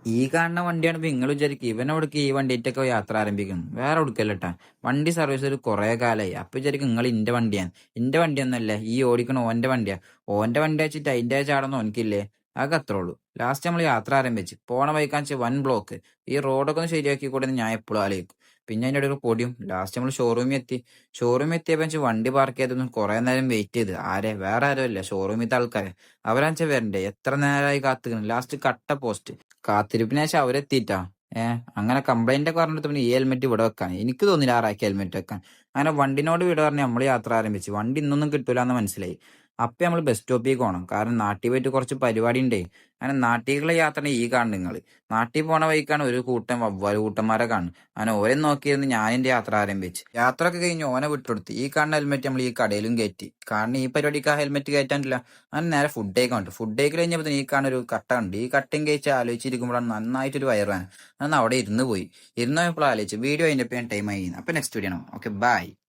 ഈ കാണുന്ന വണ്ടിയാണ് ഇപ്പൊ നിങ്ങൾ വിചാരിക്കും ഇവനെവിടേക്ക് ഈ വണ്ടിയിട്ടൊക്കെ യാത്ര ആരംഭിക്കുന്നു. വേറെ എവിടേക്കല്ലട്ടാ. വണ്ടി സർവീസ് ഒരു കുറെ കാലമായി. അപ്പൊ വിചാരിക്കും നിങ്ങൾ ഇന്റെ വണ്ടിയാണ്. ഇന്റെ വണ്ടിയൊന്നല്ല, ഈ ഓടിക്കണ ഓന്റെ വണ്ടിയാ. ഓന്റെ വണ്ടി വെച്ചിട്ട് അതിന്റെ ചാടൊന്നും ഓനിക്കില്ലേ. അതൊക്കെ അത്രേ ഉള്ളൂ. ലാസ്റ്റ് നമ്മൾ യാത്ര ആരംഭിച്ച് പോണ വഴിക്കാന്ന് വെച്ചാൽ വൻ ബ്ലോക്ക്. ഈ റോഡൊക്കെ ഒന്ന് ശരിയാക്കി കൂടെ ഞാൻ എപ്പോഴും ആലോചിക്കും. പിന്നെ അതിന്റെ ഇടയിൽ പൊടിയും. ലാസ്റ്റ് നമ്മൾ ഷോറൂമിൽ എത്തി. ഷോറൂമിൽ എത്തിയപ്പോ വെച്ചാൽ വണ്ടി പാർക്ക് ചെയ്തൊന്നും കുറെ നേരം വെയിറ്റ് ചെയ്ത്. വേറെ ആരും അല്ല, ഷോറൂമിലത്തെ ആൾക്കാരെ. അവരാച്ചാ വരണ്ടേ, എത്ര നേരമായി കാത്തുക്കണം. ലാസ്റ്റ് കട്ട പോസ്റ്റ്. കാത്തിരിപ്പിന് ശേഷം അവരെത്തിയിട്ടാ. അങ്ങനെ കംപ്ലൈന്റ് ഒക്കെ പറഞ്ഞിട്ട് പിന്നെ ഈ ഹെൽമെറ്റ് ഇവിടെ വെക്കാൻ എനിക്ക് തോന്നില്ല, ആറാക്കി ഹെൽമെറ്റ് വെക്കാൻ. അങ്ങനെ വണ്ടിനോട് വിട പറഞ്ഞ് നമ്മൾ യാത്ര ആരംഭിച്ചു. വണ്ടി ഇന്നൊന്നും കിട്ടൂല എന്ന് മനസ്സിലായി. അപ്പൊ നമ്മൾ ബസ് സ്റ്റോപ്പിലേക്ക് പോകണം, കാരണം നാട്ടിൽ പോയിട്ട് കുറച്ച് പരിപാടി ഉണ്ടേ. അങ്ങനെ നാട്ടിലുള്ള യാത്ര ഈ കാണും നിങ്ങൾ. നാട്ടിൽ പോണ വഴിക്കാണ് ഒരു കൂട്ടം വവ്വാല് കൂട്ടന്മാരെ കാണും. അങ്ങനെ ഓരെ നോക്കിയിരുന്ന് ഞാൻ എന്റെ യാത്ര ആരംഭിച്ചു. യാത്ര ഒക്കെ കഴിഞ്ഞ് ഓനെ വിട്ടുകൊടുത്ത് ഈ കാണുന്ന ഹെൽമെറ്റ് നമ്മൾ ഈ കടയിലും കയറ്റി. കാരണം ഈ പരിപാടിക്ക് ആ ഹെൽമെറ്റ് കയറ്റാനില്ല. അങ്ങനെ നേരെ ഫുഡ് കഴിക്കാൻ ഉണ്ട്. ഫുഡ് കഴിക്കൽ കഴിഞ്ഞപ്പോൾ ഈ കാണുന്ന ഒരു കട്ട ഉണ്ട്. ഈ കട്ടയും കഴിച്ച് ആലോചിച്ചിരിക്കുമ്പോഴാണ് നന്നായിട്ടൊരു വയറാണ്. അന്ന് അവിടെ ഇരുന്ന് പോയി. ഇരുന്ന് പോയപ്പോൾ ആലോചിച്ചു വീഡിയോ അതിൻ്റെ ടൈം ആയി. അപ്പൊ നെക്സ്റ്റ് വീഡിയോ ആണ്. Okay, by.